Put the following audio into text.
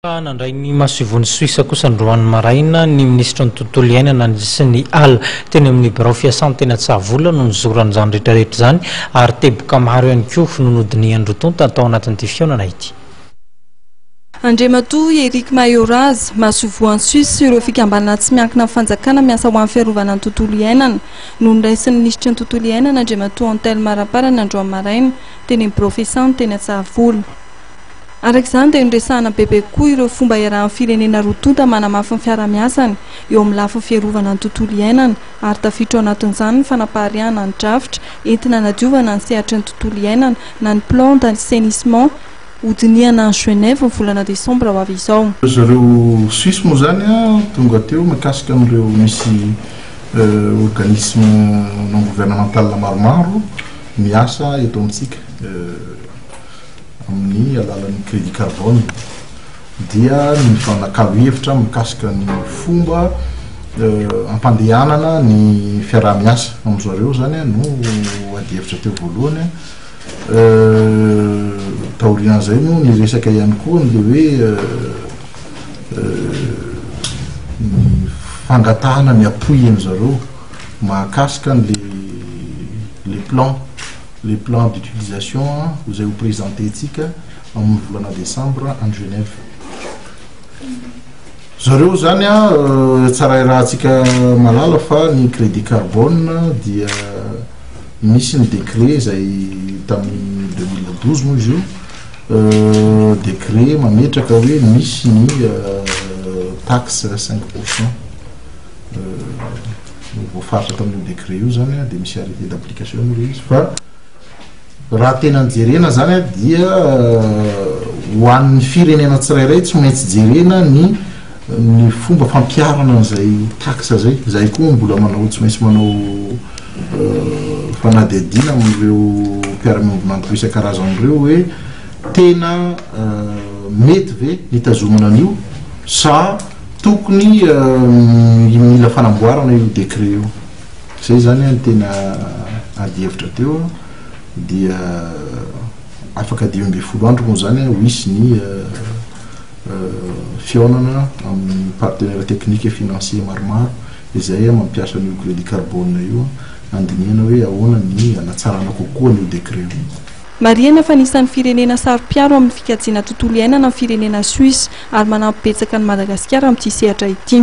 Nandray ny masivony Suisse kosa androany maraina ny ministra ny tontolo iainana sy ny ala teny amin'ny birao fiasana-teny Tsavola no nizoran'izany rehetrarehetra zany ary teboka maro ihany koa nonodiny androtonta atao anatin'ity fiaonana ity. Andriamatoa Eric Mayoraz masuvoan'ny Suisse ireo fikambanana tsy miankina amin'ny fanjakana miasa ho amin'ny fiarovana ny tontolo iainana no niraisin'ny ministra ny tontolo iainana Andriamatoa Antel Maraparana androany maraina teny amin'ny birao fiasana teny Tsavola. Arak'izany dia niresahana bebe koa ireo fomba iarahan'ny firenena rotonta manamafy ny fiara-miasany eo amin'ny lafiny fiarovana ny tontolo iainana ary tafiditra ao anatin'izany ny fanapahariana ny drafitra entina hanadiovana ny sehatry ny tontolo iainana na ny plan d'assainissement hodinihana ny Genève ny volana Desambra ho avy izao. Zareo Suisse moa zany tonga teo mikasika amin'ireo misy organisme non gouvernemental maromaro miasa eto amintsika amin'ny alalan'ny crédit carbone dia ny fanakalo-hevitra mikasika ny fomba ampandehanana ny fiaraha-miasa amin'izareo zany no ady hevitra teo voalohany taorian'izay no ny resaka ihany koa n'le hoe ny fangatahana ny apoy an'izareo mahakasika les plans d'utilisation vous avez présenté ici en volana décembre en Genève. Zareo zany tsara rahantsika malala fa ny crédit carbone dia misy ny décret zay tamin'ny 2012 moa izy io décret mametraka hoe misy ny taxe 5% voafaritra tamin'io décret io zany dia misy arrêté d'application io izy fa raha tena jerena zany dia ho an'ny firenena tsirairay tsy maintsy jerena ny fomba fampiarana an'izay taxe zay koa mbola manao tsy maintsy manao fanadihadina amin'ireo mpiara-miombonandro isan-karazan'ireo hoe tena mety ve nitazomana an'io sa tokony mila fanamboarana io décret io zay zany tena ady hevitra teo dia afaka 12 andro moa zany ho isy ny fiaonana amin'ny partenaire technique et financier maromaro izay mampiasa an'io crédit carbone io andinihana hoe ahoana ny anatsarana kokoa an'io décret io. Mariana fa nisan'ny firenena saro-piaro amin'ny fikajiana tontolo iainana amin'ny firenena Suisse ary manampy betsaka ny Madagasikara amin'ity sehatra ity.